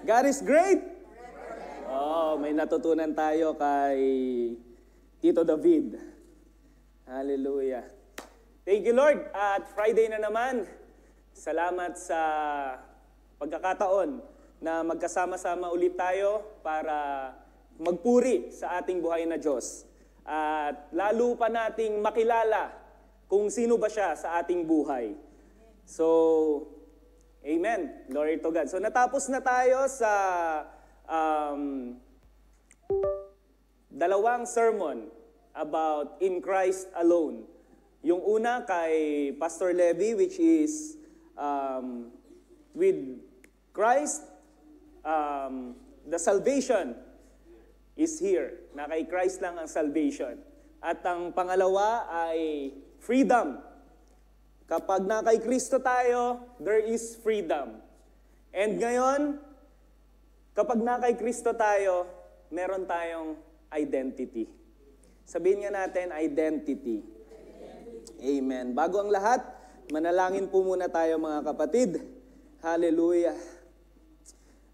God is great! Oh, may natutunan tayo kay Tito David. Hallelujah. Thank you, Lord. At Friday na naman, salamat sa pagkakataon na magkasama-sama ulit tayo para magpuri sa ating buhay na Diyos. At lalo pa nating makilala kung sino ba siya sa ating buhay. So, amen. Glory to God. So natapos na tayo sa dalawang sermon about in Christ alone. Yung una kay Pastor Levy, which is with Christ, the salvation is here. Na kay Christ lang ang salvation. At ang pangalawa ay freedom. Kapag na kay Kristo tayo, there is freedom. And ngayon, kapag na kay Kristo tayo, meron tayong identity. Sabihin nga natin, identity. Amen. Bago ang lahat, manalangin po muna tayo mga kapatid. Hallelujah.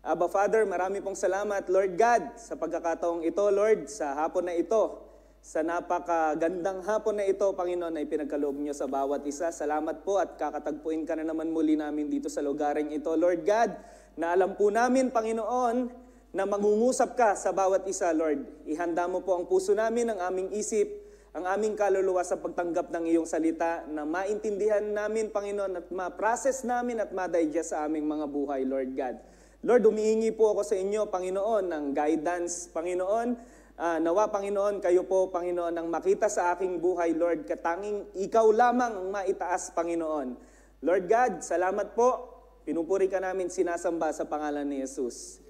Abba Father, marami pong salamat, Lord God, sa pagkakataong ito, Lord, sa hapon na ito. Sa napakagandang hapon na ito, Panginoon, ay pinagkaloob niyo sa bawat isa. Salamat po at kakatagpuin ka na naman muli namin dito sa lugaring ito. Lord God, na alam po namin, Panginoon, na mangungusap ka sa bawat isa, Lord. Ihanda mo po ang puso namin, ang aming isip, ang aming kaluluwa sa pagtanggap ng iyong salita, na maintindihan namin, Panginoon, at ma-process namin at ma-digest sa aming mga buhay, Lord God. Lord, humihingi po ako sa inyo, Panginoon, ng guidance, Panginoon. Nawa, Panginoon, kayo po, Panginoon, ang makita sa aking buhay, Lord, katanging ikaw lamang ang maitaas, Panginoon. Lord God, salamat po. Pinupuri ka namin, sinasamba sa pangalan ni Jesus.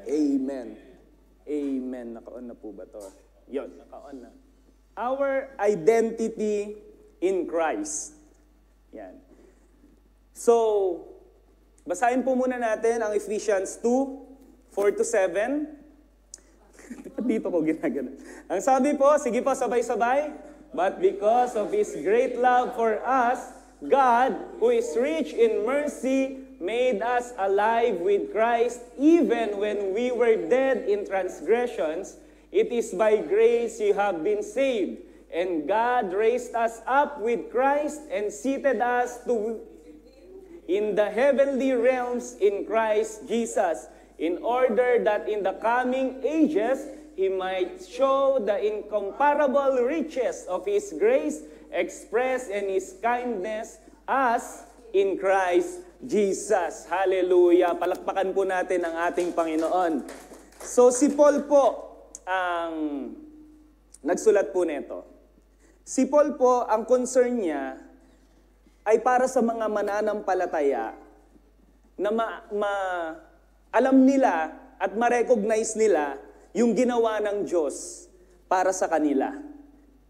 Amen. Amen. Naka-on na po ba to? Yon, naka-on na. Our identity in Christ. Yan. So, basahin po muna natin ang Ephesians 2:4-7. Dito ko ginagano. Ang sabi po, sige po, sabay-sabay. But because of His great love for us, God, who is rich in mercy, made us alive with Christ even when we were dead in transgressions. It is by grace you have been saved. And God raised us up with Christ and seated us in the heavenly realms in Christ Jesus, in order that in the coming ages, He might show the incomparable riches of His grace expressed in His kindness as in Christ Jesus. Hallelujah! Palakpakan po natin ang ating Panginoon. So si Paul po ang nagsulat po nito. Si Paul po, ang concern niya ay para sa mga mananampalataya na alam nila at ma-recognize nila yung ginawa ng Diyos para sa kanila.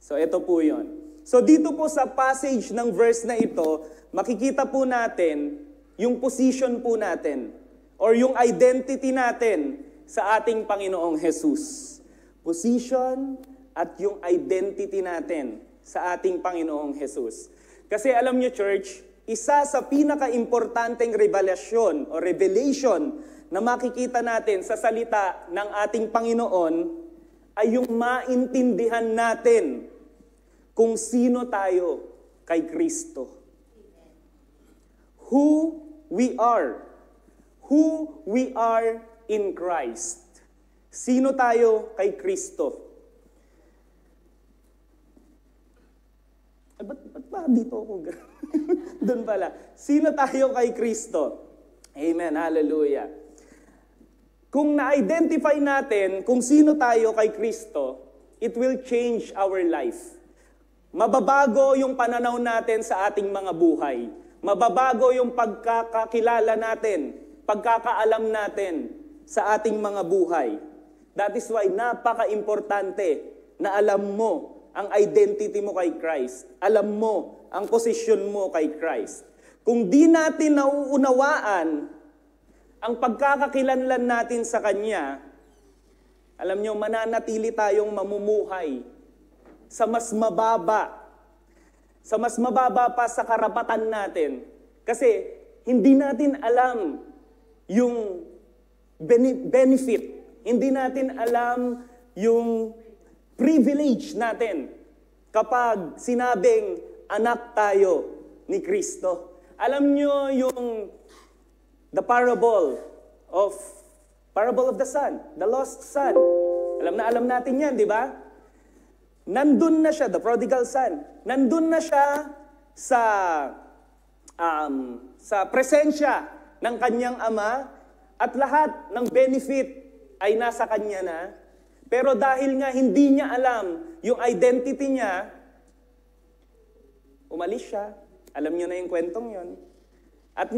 So ito po yun. So dito po sa passage ng verse na ito, makikita po natin yung position po natin or yung identity natin sa ating Panginoong Jesus. Position at yung identity natin sa ating Panginoong Jesus. Kasi alam niyo, church, isa sa pinaka-importanteng revelasyon o revelation na makikita natin sa salita ng ating Panginoon ay yung maintindihan natin kung sino tayo kay Kristo. Who we are. Who we are in Christ. Sino tayo kay Kristo? Ba't ba dito ako? Doon pala. Sino tayo kay Kristo? Amen. Hallelujah. Kung na-identify natin kung sino tayo kay Kristo, it will change our life. Mababago yung pananaw natin sa ating mga buhay. Mababago yung pagkakakilala natin, pagkakaalam natin sa ating mga buhay. That is why napaka-importante na alam mo ang identity mo kay Christ. Alam mo ang posisyon mo kay Christ. Kung di natin nauunawaan ang pagkakakilanlan natin sa Kanya, alam nyo, mananatili tayong mamumuhay sa mas mababa. Sa mas mababa pa sa karapatan natin. Kasi hindi natin alam yung benefit. Hindi natin alam yung privilege natin kapag sinabing anak tayo ni Kristo. Alam nyo yung the parable of the son, the lost son. Alam natin yan, di ba? Nandun na siya, the prodigal son. Nandun na siya sa presensya ng kanyang ama at lahat ng benefit ay nasa kanya na. Pero dahil nga hindi niya alam yung identity niya, umalis siya. Alam niyo na yung kwentong yon. At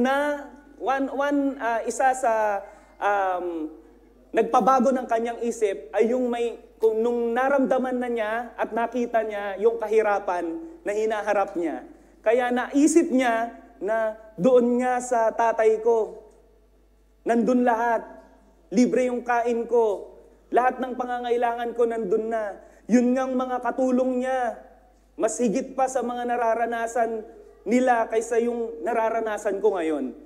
isa sa nagpabago ng kanyang isip ay nung naramdaman na niya at nakita niya yung kahirapan na hinaharap niya. Kaya naisip niya na doon nga sa tatay ko, nandun lahat, libre yung kain ko, lahat ng pangangailangan ko nandun na. Yun ngang mga katulong niya, mas higit pa sa mga nararanasan nila kaysa yung nararanasan ko ngayon.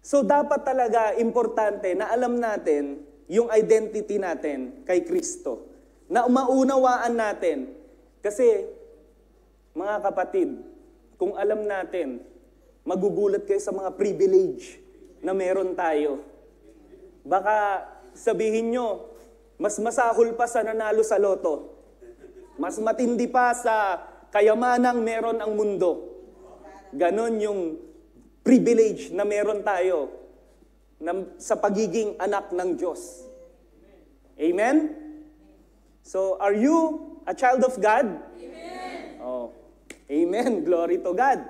So dapat talaga importante na alam natin yung identity natin kay Kristo. Na maunawaan natin. Kasi mga kapatid, kung alam natin, magugulat kayo sa mga privilege na meron tayo. Baka sabihin nyo, mas masahol pa sa nanalo sa loto. Mas matindi pa sa kayamanang meron ang mundo. Ganon yung privilege na meron tayo sa pagiging anak ng Diyos. Amen? So, are you a child of God? Amen. Oh, amen. Glory to God.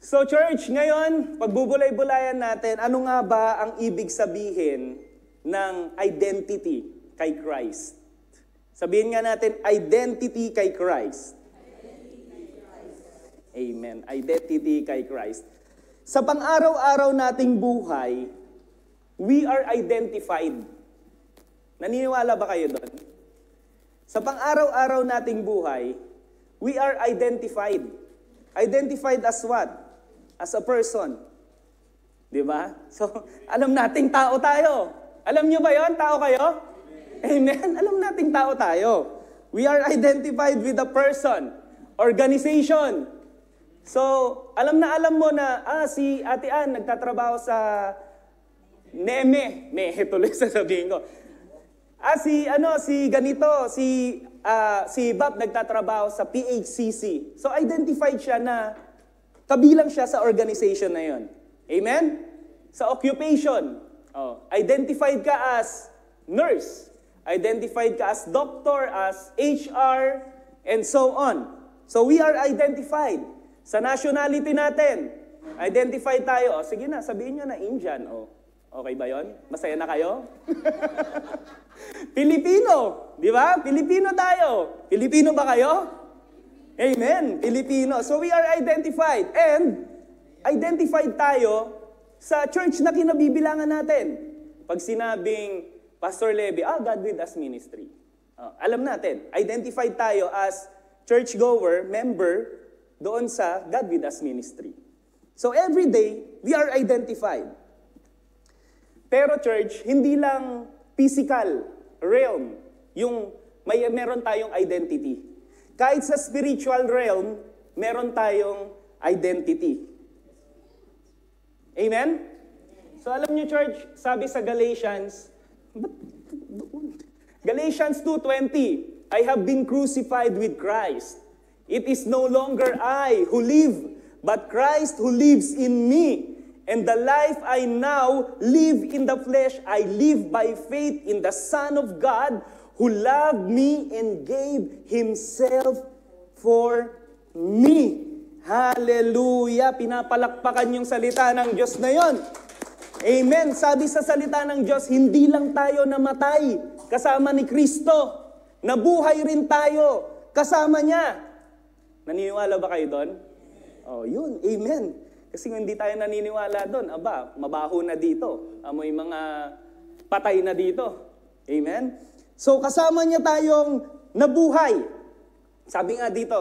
So, church, ngayon, pagbubulay-bulayan natin, ano nga ba ang ibig sabihin ng identity kay Christ? Sabihin nga natin, identity kay Christ. Amen. Identity kay Christ. Sa pang-araw-araw nating buhay, we are identified. Naniniwala ba kayo doon? Sa pang-araw-araw nating buhay, we are identified. Identified as what? As a person. Di ba? So, alam nating tao tayo. Alam nyo ba yon? Tao kayo? Amen. Alam nating tao tayo. We are identified with a person, organization. So, alam mo na, si Ate Ann nagtatrabaho sa Neme tuloy sasabihin ko. Si ganito, si Bob nagtatrabaho sa PHCC. So, identified siya na kabilang siya sa organization na yon. Amen? Sa occupation, identified ka as nurse, identified ka as doctor, as HR, and so on. So, we are identified. Sa nationality natin, identified tayo. Sige na, sabihin nyo na Indian. Okay ba yon? Masaya na kayo? Pilipino, di ba? Pilipino tayo. Pilipino ba kayo? Amen. Pilipino. So we are identified. And identified tayo sa church na kinabibilangan natin. Pag sinabing, Pastor Levy, God with us ministry. Alam natin, identified tayo as churchgoer, member, doon sa God with us ministry. So every day, we are identified. Pero church, hindi lang physical realm yung meron tayong identity. Kahit sa spiritual realm, meron tayong identity. Amen? So alam niyo church, sabi sa Galatians 2:20, I have been crucified with Christ. It is no longer I who live, but Christ who lives in me. And the life I now live in the flesh, I live by faith in the Son of God, who loved me and gave Himself for me. Hallelujah! Pinapalakpakan yung salita ng Diyos na yon. Amen! Sabi sa salita ng Diyos, hindi lang tayo namatay kasama ni Kristo. Nabuhay rin tayo kasama niya. Naniniwala ba kayo doon? Yun. Amen. Kasi kung hindi tayo naniniwala doon, mabaho na dito. Amoy mga patay na dito. Amen? So, kasama niya tayong nabuhay. Sabi nga dito,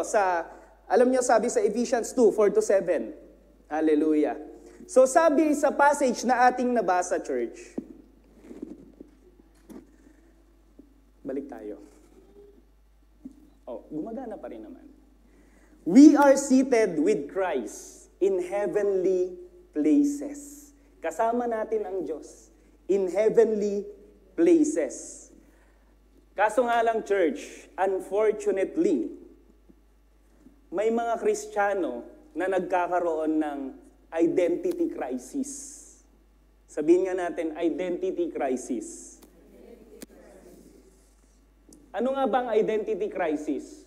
alam niyo, sabi sa Ephesians 2:4-7. Hallelujah. So sabi sa passage na ating nabasa, church, balik tayo. Gumagana pa rin naman. We are seated with Christ in heavenly places. Kasama natin ang Diyos in heavenly places. Kaso nga lang, church, unfortunately, may mga Kristiyano na nagkakaroon ng identity crisis. Sabihin nga natin, identity crisis. Ano nga bang identity crisis?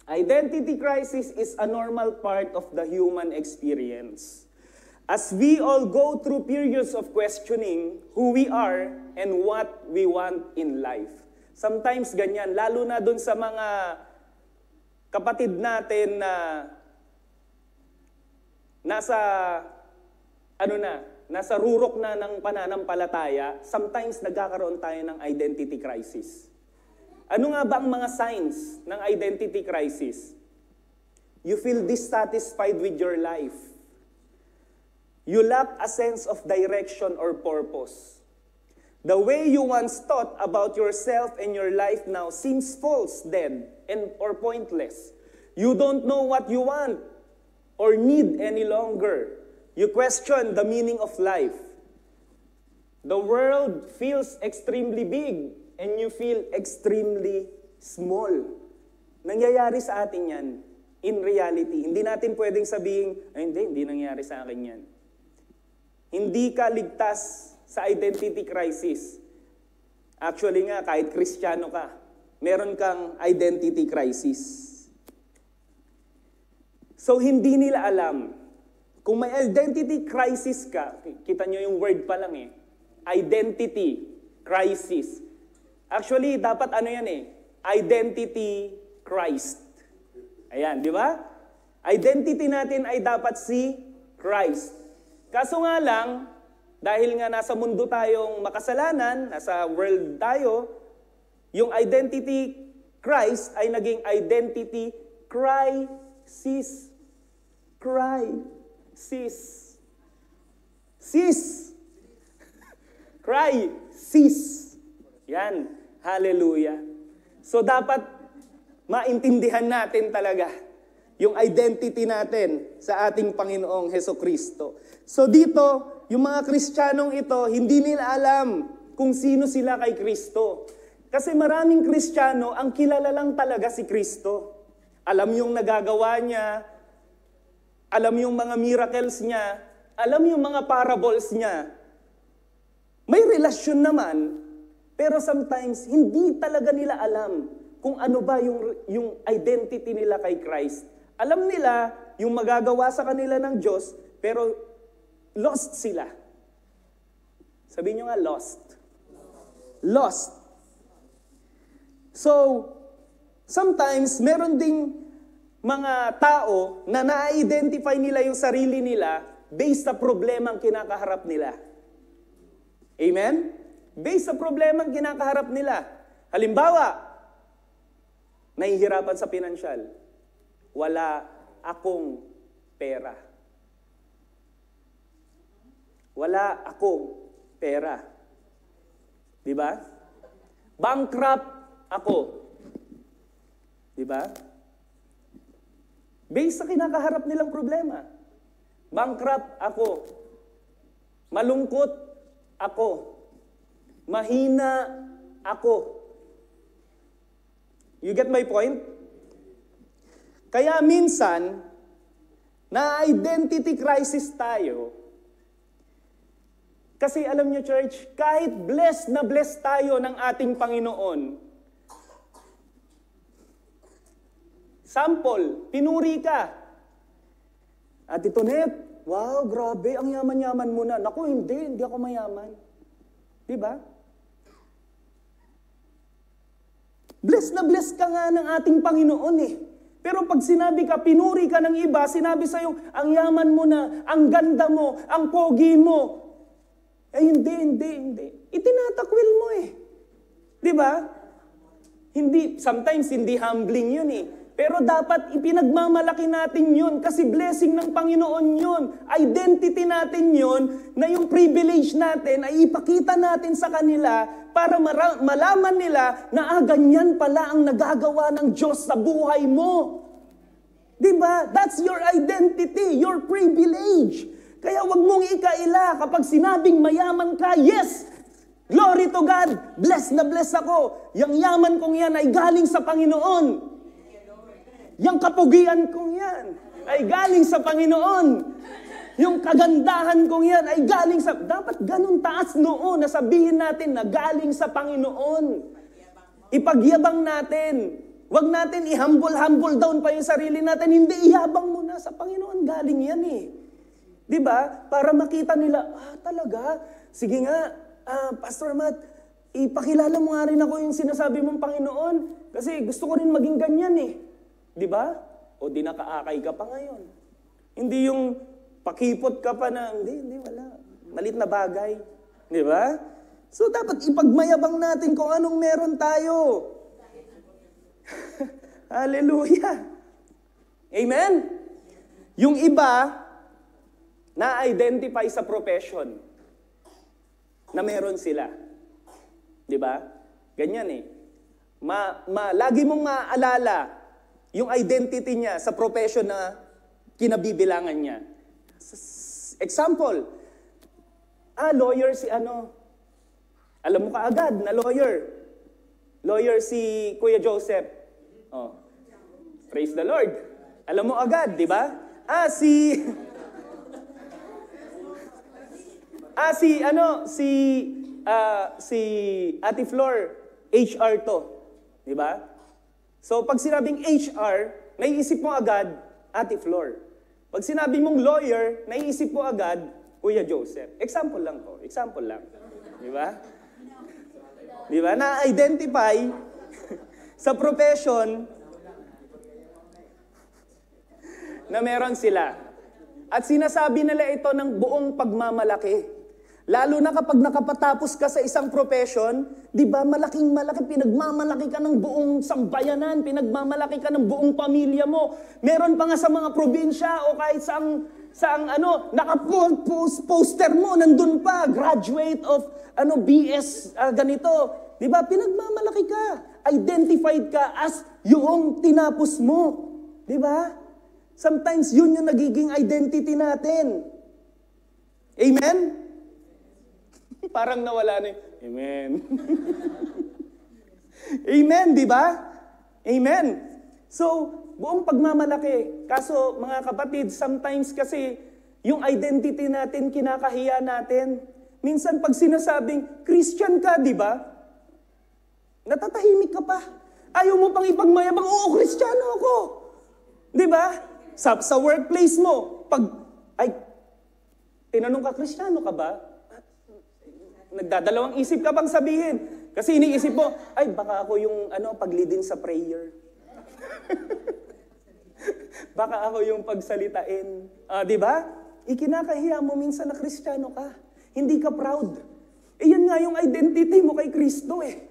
Identity crisis is a normal part of the human experience. As we all go through periods of questioning who we are and what we want in life. Sometimes ganyan, lalo na dun sa mga kapatid natin na nasa rurok na ng pananampalataya, sometimes nagkakaroon tayo ng identity crisis. Ano nga ba ang mga signs ng identity crisis? You feel dissatisfied with your life. You lack a sense of direction or purpose. The way you once thought about yourself and your life now seems false, dead, or pointless. You don't know what you want or need any longer. You question the meaning of life. The world feels extremely big and you feel extremely small. Nangyayari sa atin yan, in reality. Hindi natin pwedeng sabihin, hindi nangyayari sa akin yan. Hindi ka ligtas sa identity crisis. Actually nga, kahit Kristiyano ka, meron kang identity crisis. So, hindi nila alam. Kung may identity crisis ka, kita nyo yung word pa lang identity crisis. Actually, dapat identity Christ. Ayan, di ba? Identity natin ay dapat si Christ. Kaso nga lang, dahil nga nasa mundo tayong makasalanan, nasa world tayo, yung identity Christ ay naging identity crisis. Crisis. Crisis. Yan. Hallelujah. So dapat maintindihan natin talaga yung identity natin sa ating Panginoong Hesukristo. So dito, yung mga Kristiyanong ito, hindi nila alam kung sino sila kay Kristo. Kasi maraming Kristiyano, ang kilala lang talaga si Kristo. Alam yung nagagawa niya, alam yung mga miracles niya, alam yung mga parables niya. May relasyon naman, pero sometimes, hindi talaga nila alam kung ano ba yung identity nila kay Christ. Alam nila yung magagawa sa kanila ng Diyos, pero lost sila. Sabihin nyo nga, lost. Lost. So, sometimes, meron ding mga tao na na-identify nila yung sarili nila based sa problemang kinakaharap nila. Amen? Based sa problemang kinakaharap nila. Halimbawa, nahihirapan sa pinansyal. Wala akong pera. Wala akong pera. Di ba? Bankrupt ako. Di ba? Based sa kinakaharap nilang problema. Bankrupt ako. Malungkot ako. Mahina ako. You get my point? Kaya minsan, na-identity crisis tayo. Kasi alam nyo, church, kahit blessed na blessed tayo ng ating Panginoon, sample, pinuri ka. At ito, Net, wow, grabe, ang yaman-yaman mo na. Naku, hindi ako mayaman. Diba? Bless na bless ka nga ng ating Panginoon Pero pag sinabi ka, pinuri ka ng iba, sinabi sa'yo, ang yaman mo na, ang ganda mo, ang pogi mo. Hindi. Itinatakwil mo Diba? Sometimes hindi humbling yun Pero dapat ipinagmamalaki natin yun kasi blessing ng Panginoon yun. Identity natin yun na yung privilege natin ay ipakita natin sa kanila para malaman nila na ganyan pala ang nagagawa ng Diyos sa buhay mo. Diba? That's your identity, your privilege. Kaya wag mong ikaila kapag sinabing mayaman ka, yes! Glory to God! Bless na bless ako! Yang yaman kong yan ay galing sa Panginoon. Yang kapugian kong yan ay galing sa Panginoon. Yung kagandahan kong yan ay galing sa... Dapat ganun taas noon na sabihin natin na galing sa Panginoon. Ipagyabang natin. Huwag natin i-humble down pa yung sarili natin. Hindi, iyabang mo na sa Panginoon. Galing yan eh. Diba? Para makita nila, talaga? Sige nga, Pastor Matt, ipakilala mo nga rin ako yung sinasabi mong Panginoon. Kasi gusto ko rin maging ganyan eh. Di ba? O di nakaakay ka pa ngayon. Hindi yung pakipot ka pa na, hindi, wala. Malit na bagay. Di ba? So dapat ipagmayabang natin kung anong meron tayo. Hallelujah. Amen? Yung iba, na-identify sa profession na meron sila. Di ba? Ganyan eh. Lagi mong maaalala yung identity niya sa profession na kinabibilangan niya. Example, lawyer si ano. Alam mo kaagad na lawyer. Lawyer si Kuya Joseph. Oh. Praise the Lord. Alam mo agad, di ba? Si Ate Flor, HR to. Di ba? So, pag sinabing HR, naiisip mo agad, Ate Flor. Pag sinabi mong lawyer, naiisip mo agad, Kuya Joseph. Example lang to. Example lang. Di ba? Di ba? Na-identify sa profession na meron sila. At sinasabi nila ito ng buong pagmamalaki. Lalo na kapag nakapatapos ka sa isang profession, di ba, malaking-malaki, pinagmamalaki ka ng buong sambayanan, pinagmamalaki ka ng buong pamilya mo. Meron pa nga sa mga probinsya o kahit saang naka-poster mo, nandun pa, graduate of BS ganito. Di ba, pinagmamalaki ka. Identified ka as yung tinapos mo. Di ba? Sometimes yun yung nagiging identity natin. Amen? Parang nawala na yung, amen. Amen, di ba? Amen. So, buong pagmamalaki. Kaso, mga kapatid, sometimes kasi, yung identity natin, kinakahiya natin. Minsan, pag sinasabing, Christian ka, di ba? Natatahimik ka pa. Ayaw mo pang ipagmayabang, oo, Kristiyano ako. Di ba? Sa workplace mo, tinanong ka, Kristiyano ka ba? Nagdadalawang isip ka bang sabihin? Kasi iniisip mo, baka ako yung paglidin sa prayer. Baka ako yung pagsalitain. Di ba? Ikinakahiya mo minsan na Kristiyano ka. Hindi ka proud. Yan nga yung identity mo kay Kristo eh.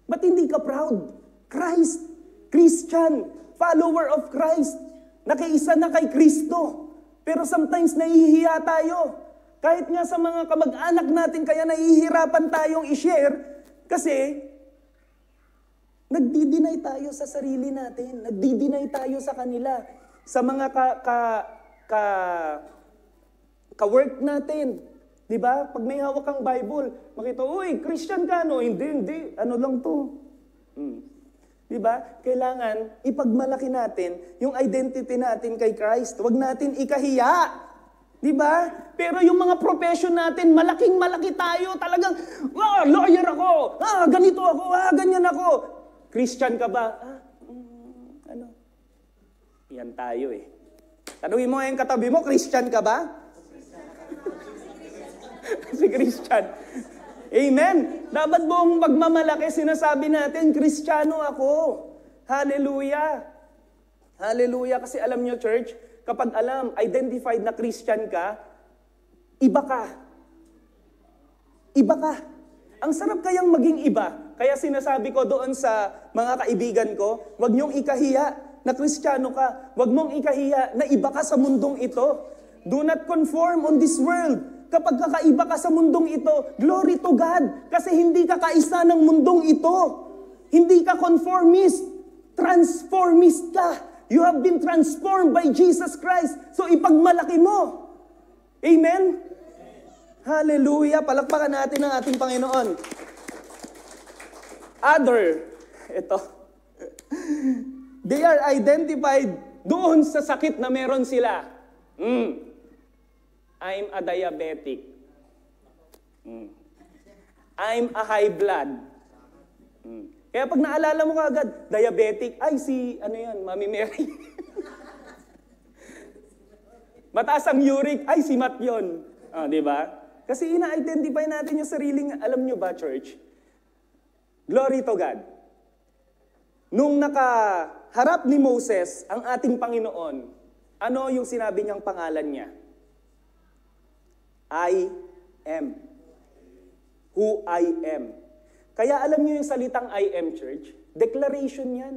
Ba't hindi ka proud? Christ, Christian, follower of Christ. Nakiisa na kay Kristo. Pero sometimes nahihiya tayo. Kahit nga sa mga kamag-anak natin, kaya nahihirapan tayong i-share kasi nagdi-deny tayo sa sarili natin. Nagdi-deny tayo sa kanila. Sa mga ka-work natin. Di ba? Pag may hawak kang Bible, makita, uy, Christian ka, no? Hindi. Ano lang to? Di ba? Kailangan ipagmalaki natin yung identity natin kay Christ. Huwag natin ikahiya. Di ba? Pero yung mga profession natin, malaking-malaki tayo. Talagang, lawyer ako. Ganito ako. Ganyan ako. Christian ka ba? Yan tayo eh. Tanungin mo yung katabi mo, Christian ka ba? Si Christian. Amen. Dapat buong pagmamalaki, sinasabi natin, Kristiyano ako. Hallelujah. Hallelujah. Kasi alam nyo, church, kapag identified na Christian ka, iba ka. Iba ka. Ang sarap kayang maging iba. Kaya sinasabi ko doon sa mga kaibigan ko, huwag niyong ikahiya. na Kristiyano ka. Huwag mong ikahiya na iba ka sa mundong ito. Do not conform on this world. Kapag kakaiba ka sa mundong ito, glory to God. Kasi hindi ka kaisa ng mundong ito. Hindi ka conformist. Transformist ka. You have been transformed by Jesus Christ. So ipagmalaki mo. Amen? Hallelujah. Palakpakan natin ang ating Panginoon. Other. Ito. They are identified doon sa sakit na meron sila. I'm a diabetic. I'm a high blood. Kaya pag naalala mo kaagad, diabetic, ay si, Mami Mary. Mataas ang uric, ay si Matt yun. Di ba? Kasi ina-identify natin yung sariling, alam nyo ba, church? Glory to God. Nung nakaharap ni Moses, ang ating Panginoon, ano yung sinabi niyang pangalan niya? I am. Who I am. Kaya alam niyo yung salitang I am, church? Declaration yan.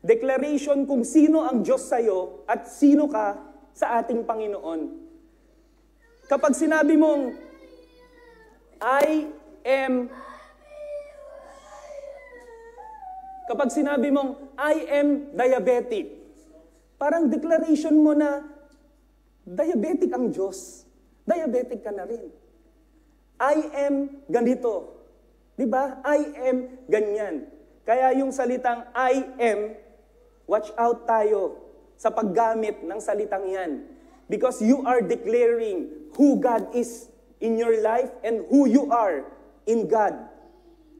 Declaration kung sino ang Diyos sa'yo at sino ka sa ating Panginoon. Kapag sinabi mong, I am. Kapag sinabi mong, I am diabetic, parang declaration mo na, diabetic ang Diyos. Diabetic ka na rin. I am ganito. Diba? I am ganyan. Kaya yung salitang I am, watch out tayo sa paggamit ng salitang yan. Because you are declaring who God is in your life and who you are in God.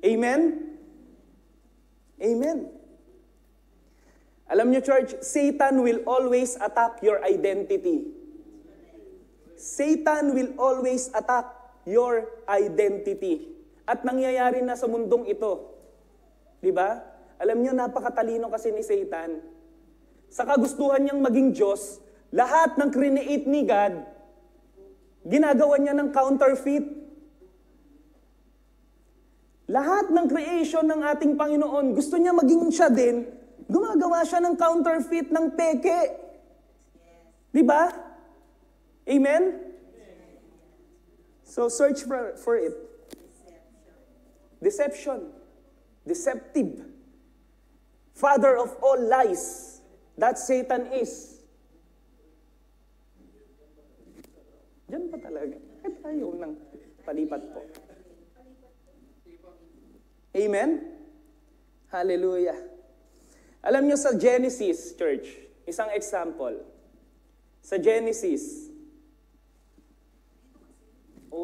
Amen? Amen. Alam niyo, church, Satan will always attack your identity. Satan will always attack your identity. At nangyayari na sa mundong ito. Di ba? Alam niyo, napakatalino kasi ni Satan. Sa kagustuhan niyang maging Diyos, lahat ng create ni God, ginagawa niya ng counterfeit. Lahat ng creation ng ating Panginoon, gusto niya maging siya din, gumagawa siya ng counterfeit, ng peke. Di ba? Amen? So search for it. Deception. Deceptive. Father of all lies. That Satan is. Diyan pa talaga. Kahit ayaw nang palipat po. Amen? Hallelujah. Alam nyo sa Genesis, church, isang example. Sa Genesis,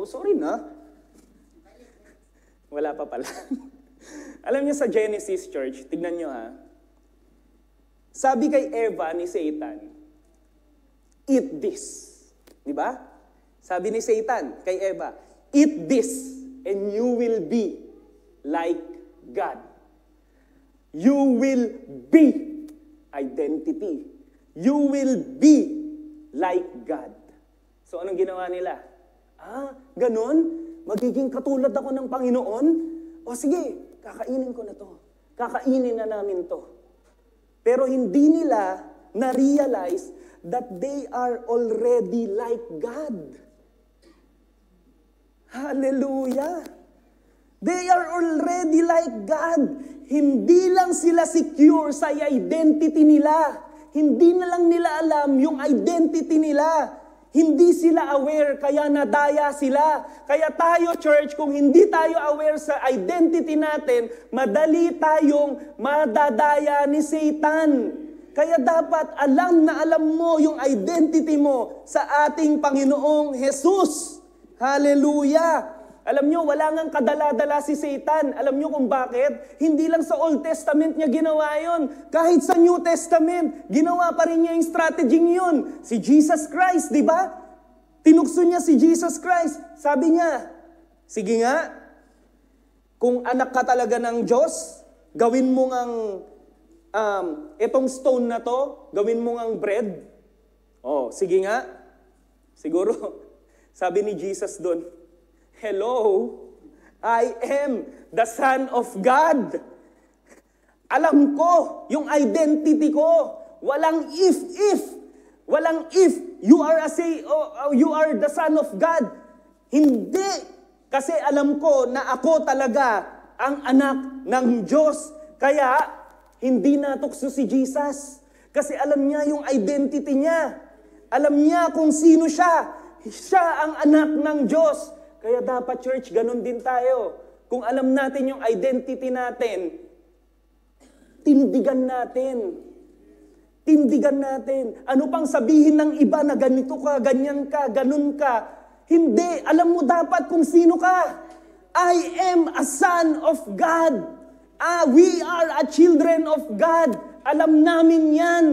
sorry na. Wala pa pala. Alam nyo sa Genesis, church, tignan nyo ha. Sabi kay Eva ni Satan, eat this. Di ba? Sabi ni Satan kay Eva, eat this and you will be like God. You will be identity. You will be like God. So anong ginawa nila? Ganon? Magiging katulad ako ng Panginoon? O sige, kakainin ko na to. Kakainin na namin to. Pero hindi nila na-realize that they are already like God. Hallelujah! They are already like God. Hindi lang sila secure sa identity nila. Hindi na lang nila alam yung identity nila. Hindi sila aware, kaya nadaya sila. Kaya tayo, church, kung hindi tayo aware sa identity natin, madali tayong madadaya ni Satan. Kaya dapat alam na alam mo yung identity mo sa ating Panginoong Jesus. Hallelujah! Alam nyo, wala ngang kadala-dala si Satan. Alam nyo kung bakit? Hindi lang sa Old Testament niya ginawa yon. Kahit sa New Testament, ginawa pa rin niya yung strategy yun. Si Jesus Christ, di ba? Tinukso niya si Jesus Christ. Sabi niya, sige nga, kung anak ka talaga ng Diyos, gawin mo ngang, itong stone na to, gawin mo ngang bread. Sige nga. Siguro, sabi ni Jesus doon, hello, I am the Son of God. Alam ko yung identity ko. Walang if. Walang if. You are the son of God. Hindi. Kasi alam ko na ako talaga ang anak ng Diyos. Kaya, hindi natukso si Jesus. Kasi alam niya yung identity niya. Alam niya kung sino siya. Siya ang anak ng Diyos. Kaya dapat, church, ganun din tayo. Kung alam natin yung identity natin, tindigan natin. Tindigan natin. Ano pang sabihin ng iba na ganito ka, ganyan ka, ganun ka. Hindi. Alam mo dapat kung sino ka. I am a son of God. We are a children of God. Alam namin yan.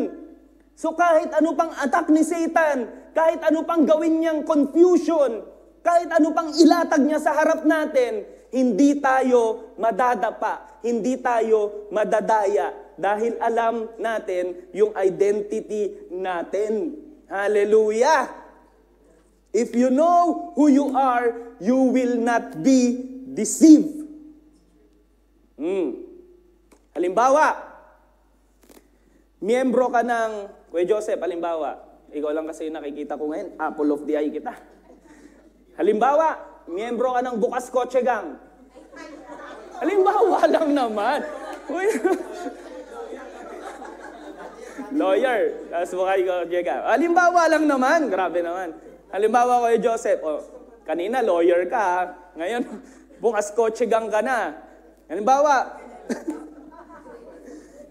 So kahit ano pang attack ni Satan, kahit ano pang gawin niyang confusion, kahit ano pang ilatag niya sa harap natin, hindi tayo madadapa, hindi tayo madadaya. Dahil alam natin yung identity natin. Hallelujah! If you know who you are, you will not be deceived. Halimbawa, miyembro ka ng, Kuya Joseph, halimbawa, ikaw lang kasi nakikita ko ngayon, apple of the eye kita. Halimbawa, miyembro ka ng Bukas Kotse Gang. Halimbawa lang naman. Lawyer, tapos Bukas Kotse Gang. Halimbawa lang naman, grabe naman. Halimbawa, Kuya Joseph, kanina lawyer ka, ngayon Bukas Kotse Gang ka na. Halimbawa,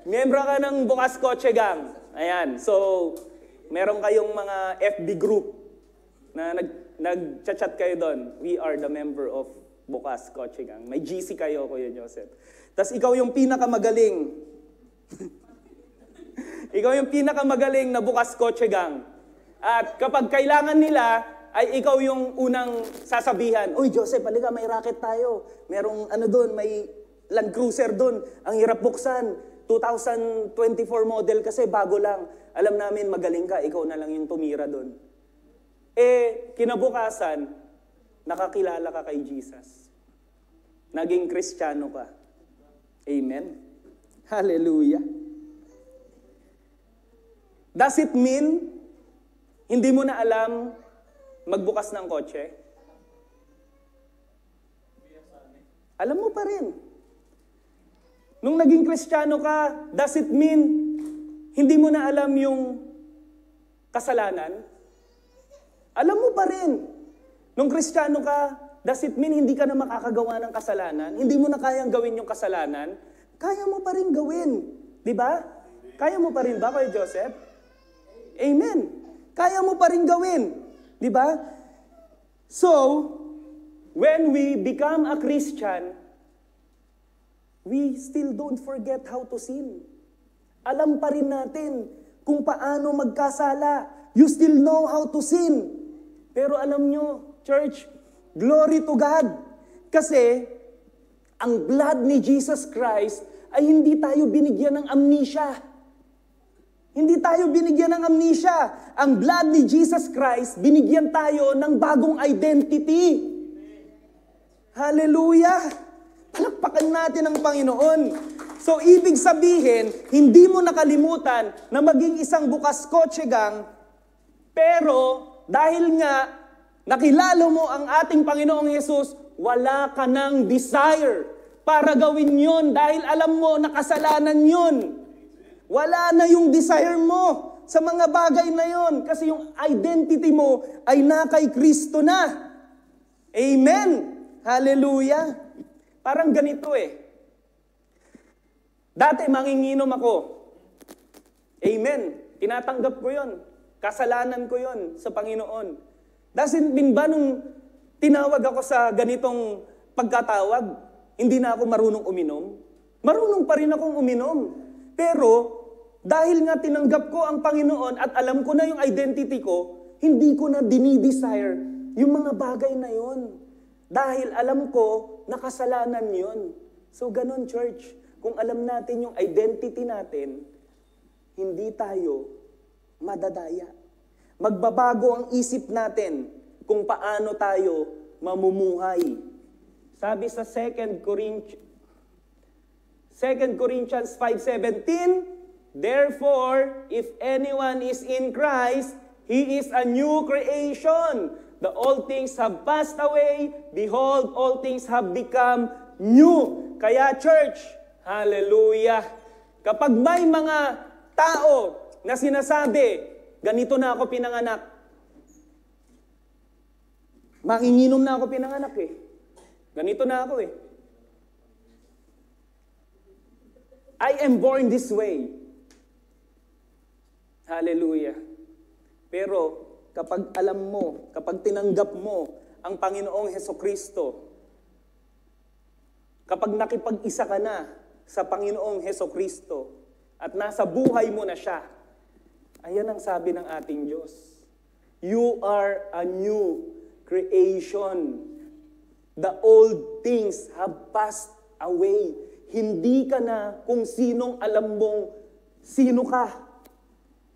miyembro ka ng Bukas Kotse Gang. Ayan, so, meron kayong mga FB group na nag-chat kayo doon. We are the member of Bukas Kotse Gang. May GC kayo, Kuya Joseph. Tapos ikaw yung pinakamagaling. Ikaw yung pinakamagaling na Bukas Kotse Gang. At kapag kailangan nila, ay ikaw yung unang sasabihan, Uy, Joseph, halika, may racket tayo. Merong ano doon, may Land Cruiser doon. Ang hirap buksan. 2024 model kasi bago lang. Alam namin magaling ka, ikaw na lang yung tumira doon. Kinabukasan, nakakilala ka kay Jesus. Naging Kristiyano ka. Amen? Hallelujah. Does it mean, hindi mo na alam magbukas ng kotse? Alam mo pa rin. Nung naging Kristiyano ka, does it mean hindi mo na alam yung kasalanan? Alam mo pa rin. Nung Kristiyano ka, does it mean hindi ka na makakagawa ng kasalanan? Hindi mo na kayang gawin yung kasalanan? Kaya mo pa rin gawin. Di ba? Kaya mo pa rin ba, Kuya Joseph? Amen. Kaya mo pa rin gawin. Di ba? So, when we become a Christian, we still don't forget how to sin. Alam pa rin natin kung paano magkasala. You still know how to sin. Pero alam nyo, church, glory to God. Kasi, ang blood ni Jesus Christ ay hindi tayo binigyan ng amnesia. Hindi tayo binigyan ng amnesia. Ang blood ni Jesus Christ, binigyan tayo ng bagong identity. Hallelujah! Palakpakan natin ang Panginoon. So, ibig sabihin, hindi mo nakalimutan na maging isang Bukas Kotse Gang, pero dahil nga nakilala mo ang ating Panginoong Yesus, wala ka ng desire para gawin yon dahil alam mo na kasalanan yon. Wala na yung desire mo sa mga bagay na yon kasi yung identity mo ay na kay Kristo na. Amen! Hallelujah! Parang ganito Dati manginginom ako. Amen. Tinatanggap ko yon. Kasalanan ko yon sa Panginoon. Doesn't mean ba nung tinawag ako sa ganitong pagkatawag, hindi na ako marunong uminom? Marunong pa rin akong uminom. Pero, dahil nga tinanggap ko ang Panginoon at alam ko na yung identity ko, hindi ko na dinidesire yung mga bagay na yon. Dahil alam ko na kasalanan yun. So, ganun, church. Kung alam natin yung identity natin, hindi tayo madadaya. Magbabago ang isip natin kung paano tayo mamumuhay. Sabi sa 2 Corinthians 5:17, Therefore, if anyone is in Christ, he is a new creation. The old things have passed away. Behold, all things have become new. Kaya church, hallelujah. Kapag may mga tao na sinasabi, ganito na ako pinanganak. Manginginom na ako pinanganak eh. Ganito na ako eh. I am born this way. Hallelujah. Pero kapag alam mo, kapag tinanggap mo ang Panginoong Hesukristo, kapag nakipag-isa ka na sa Panginoong Hesukristo at nasa buhay mo na siya, ayan ang sabi ng ating Diyos. You are a new creation. The old things have passed away. Hindi ka na kung sinong alam mong sino ka.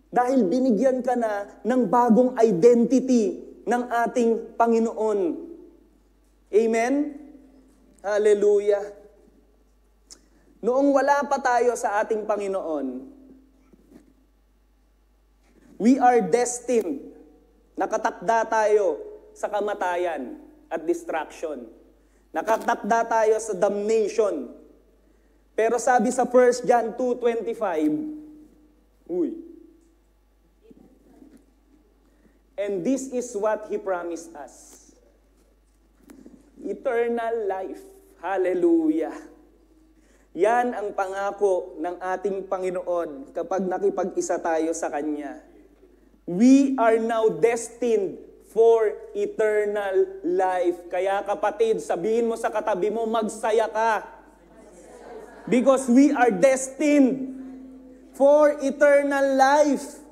Dahil binigyan ka na ng bagong identity ng ating Panginoon. Amen? Hallelujah. Noong wala pa tayo sa ating Panginoon, we are destined. Nakatakda tayo sa kamatayan at destruction. Nakatakda tayo sa damnation. Pero sabi sa 1 John 2:25, and this is what He promised us. Eternal life. Hallelujah. Yan ang pangako ng ating Panginoon kapag nakipag-isa tayo sa Kanya. We are now destined for eternal life. Kaya kapatid, sabihin mo sa katabi mo, magsaya ka. Because we are destined for eternal life.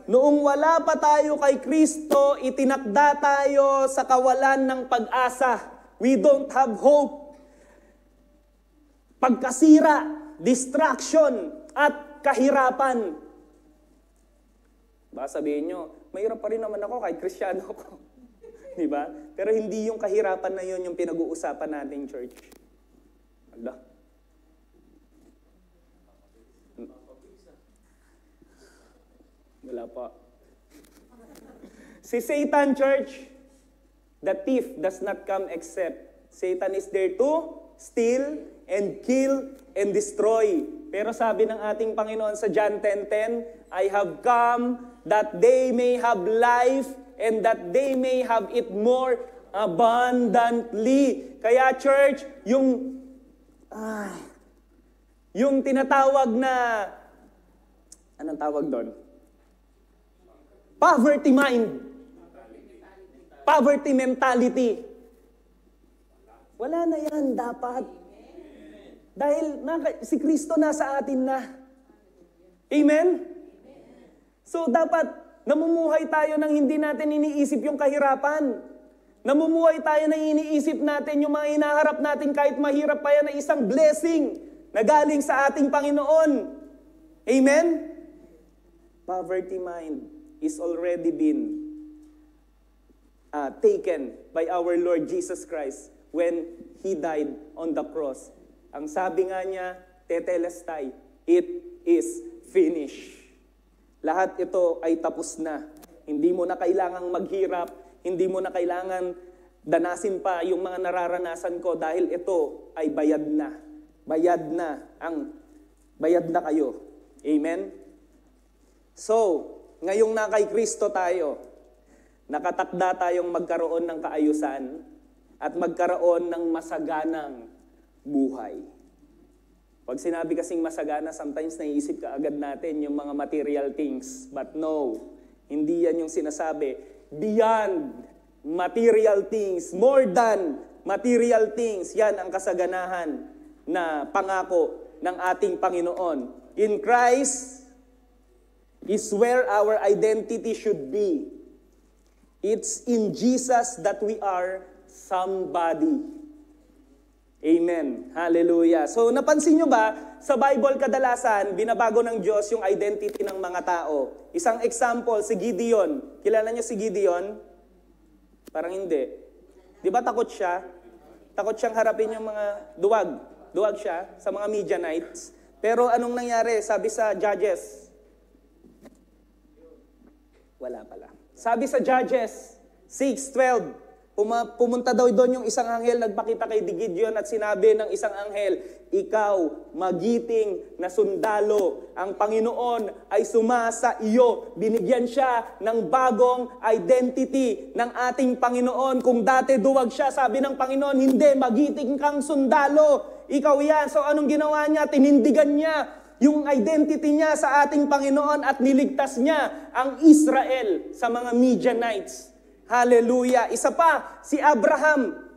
Noong wala pa tayo kay Kristo, itinakda tayo sa kawalan ng pag-asa. We don't have hope. Pagkasira, distraction, at kahirapan. Baka sabihin nyo, mahirap pa rin naman ako kahit Kristiyano ako. Diba? Pero hindi yung kahirapan na yun yung pinag-uusapan nating church. Allah. Wala pa. Si Satan, church, the thief does not come except. Satan is there to steal and kill and destroy. Pero sabi ng ating Panginoon sa John 10:10, I have come that they may have life and that they may have it more abundantly. Kaya church, yung tinatawag na, anong tawag doon? Poverty mind. Poverty mentality. Wala na yan dapat. Dahil si Kristo nasa atin na. Amen? So dapat namumuhay tayo nang hindi natin iniisip yung kahirapan. Namumuhay tayo nang iniisip natin yung mga hinaharap natin kahit mahirap pa yan na isang blessing na galing sa ating Panginoon. Amen? Poverty mind is already been taken by our Lord Jesus Christ when He died on the cross. Ang sabi nga niya, tetelestai, it is finished. Lahat ito ay tapos na. Hindi mo na kailangang maghirap, hindi mo na kailangan danasin pa yung mga nararanasan ko dahil ito ay bayad na. Bayad na kayo. Amen? So, ngayong na kay Kristo tayo, nakatakda tayong magkaroon ng kaayusan at magkaroon ng masaganang buhay. Pag sinabi kasing masagana, sometimes naiisip ka agad natin yung mga material things. But no, hindi yan yung sinasabi. Beyond material things, more than material things, yan ang kasaganahan na pangako ng ating Panginoon. In Christ is where our identity should be. It's in Jesus that we are somebody. Amen. Hallelujah. So napansin nyo ba, sa Bible kadalasan, binabago ng Diyos yung identity ng mga tao. Isang example, si Gideon. Kilala niyo si Gideon? Parang hindi. Di ba takot siya? Takot siyang harapin yung mga duwag. Duwag siya sa mga Midianites. Pero anong nangyari? Sabi sa Judges. Wala pala. Sabi sa Judges 6:12, pumunta daw doon yung isang anghel, nagpakita kay Gideon at sinabi ng isang anghel, ikaw, magiting na sundalo, ang Panginoon ay sumasa iyo. Binigyan siya ng bagong identity ng ating Panginoon. Kung dati duwag siya, sabi ng Panginoon, hindi, magiting kang sundalo. Ikaw yan. So anong ginawa niya? Tinindigan niya yung identity niya sa ating Panginoon at niligtas niya ang Israel sa mga Midianites. Hallelujah. Isa pa, si Abram,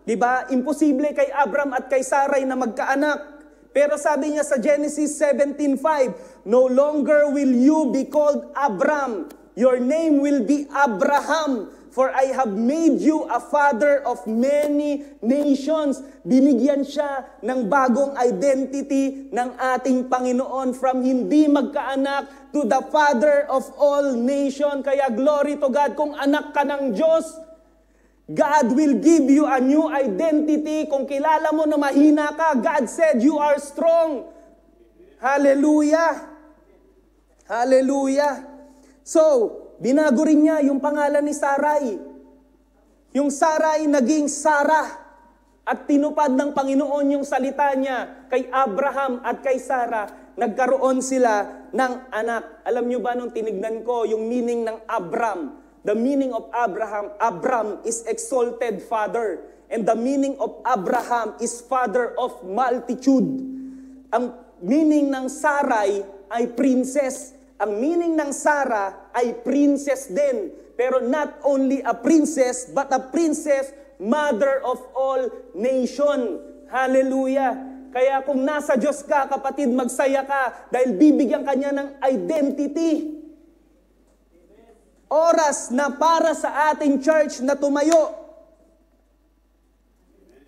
di ba? Imposible kay Abram at kay Sarai na magkaanak. Pero sabi niya sa Genesis 17:5, no longer will you be called Abram, your name will be Abraham, for I have made you a father of many nations. Binigyan siya ng bagong identity ng ating Panginoon from hindi magkaanak to the Father of all nations. Kaya glory to God, kung anak ka ng Diyos, God will give you a new identity. Kung kilala mo na mahina ka, God said you are strong. Hallelujah! Hallelujah! So, binago rin niya yung pangalan ni Sarai. Yung Sarai naging Sarah. At tinupad ng Panginoon yung salita niya kay Abraham at kay Sarah. Nagkaroon sila ng anak. Alam niyo ba nung tinignan ko yung meaning ng Abram? The meaning of Abram is exalted father. And the meaning of Abraham is father of multitude. Ang meaning ng Sarai ay princess. Ang meaning ng Sarah ay princess din. Pero not only a princess, but a princess, mother of all nation. Hallelujah! Kaya kung nasa Diyos ka, kapatid, magsaya ka dahil bibigyan ka niya ng identity. Oras na para sa ating church na tumayo.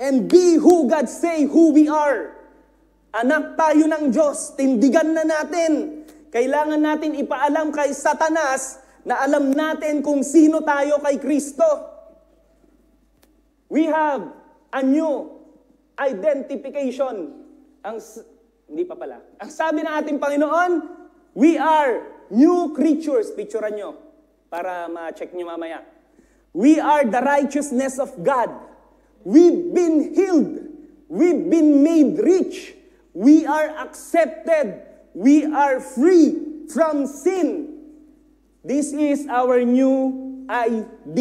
And be who God say who we are. Anak tayo ng Diyos, tindigan na natin. Kailangan natin ipaalam kay Satanas na alam natin kung sino tayo kay Kristo. We have a new identification. Hindi pa pala. Ang sabi ng ating Panginoon, we are new creatures. Picturean nyo para ma-check nyo mamaya. We are the righteousness of God. We've been healed. We've been made rich. We are accepted. We are free from sin. This is our new ID.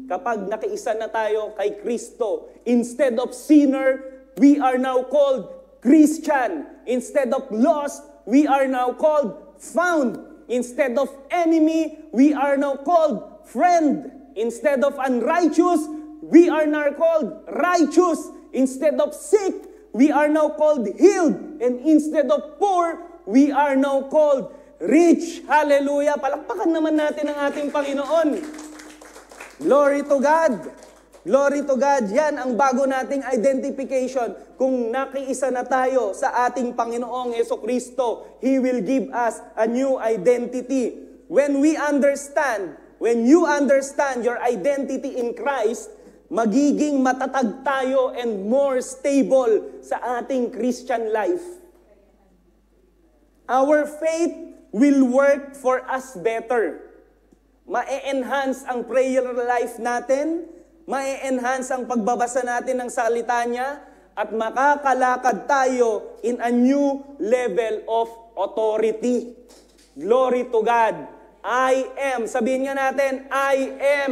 Kapag nakiisa na tayo kay Kristo, instead of sinner, we are now called Christian. Instead of lost, we are now called found. Instead of enemy, we are now called friend. Instead of unrighteous, we are now called righteous. Instead of sick, we are now called healed. And instead of poor, we are now called rich. Hallelujah! Palakpakan naman natin ang ating Panginoon. Glory to God! Glory to God! Yan ang bago nating identification. Kung nakiisa na tayo sa ating Panginoong Jesucristo, He will give us a new identity. When you understand your identity in Christ, magiging matatag tayo and more stable sa ating Christian life. Our faith will work for us better. Ma-enhance ang prayer life natin, ma-enhance ang pagbabasa natin ng salita niya, at makakalakad tayo in a new level of authority. Glory to God. I am. Sabihin nga natin, I am.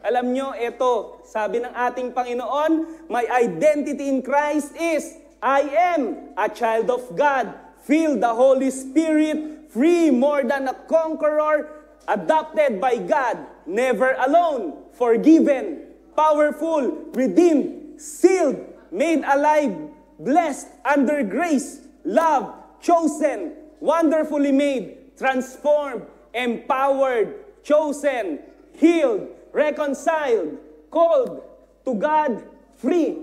Alam nyo, ito, sabi ng ating Panginoon, my identity in Christ is, I am a child of God, filled the Holy Spirit, free more than a conqueror, adopted by God, never alone, forgiven, powerful, redeemed, sealed, made alive, blessed, under grace, loved, chosen, wonderfully made, transformed, empowered, chosen, healed, reconciled, called to God, free,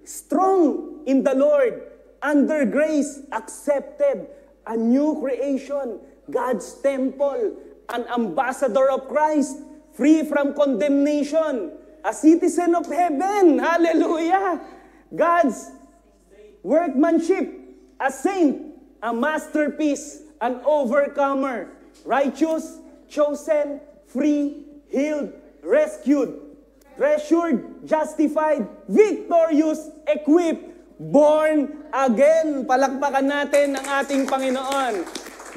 strong in the Lord, under grace, accepted, a new creation, God's temple, an ambassador of Christ, free from condemnation, a citizen of heaven. Hallelujah! God's workmanship, a saint, a masterpiece, an overcomer, righteous, chosen, free, healed, rescued, treasured, justified, victorious, equipped, born again. Palakpakan natin ang ating Panginoon.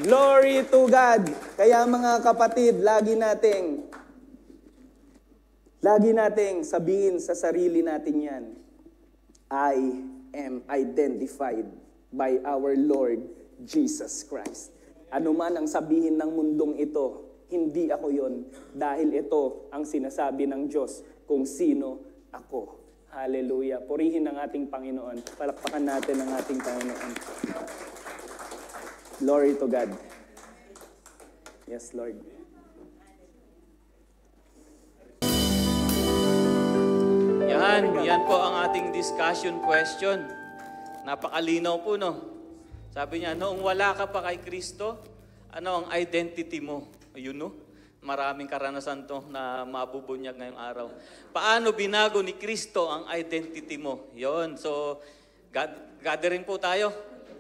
Glory to God. Kaya mga kapatid, lagi nating sabihin sa sarili natin yan, I am identified by our Lord Jesus Christ. Ano man ang sabihin ng mundong ito, hindi ako yon, dahil ito ang sinasabi ng Diyos kung sino ako. Hallelujah. Purihin ang ating Panginoon. Palakpakan natin ang ating Panginoon. Glory to God. Yes, Lord. Yan po ang ating discussion question. Napakalinaw po, no? Sabi niya, noong wala ka pa kay Kristo, ano ang identity mo? Ayun, no? Maraming karanasan to na mabubunyag ngayong araw. Paano binago ni Kristo ang identity mo? Yon. So, gathering po tayo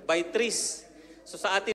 by threes. So sa atin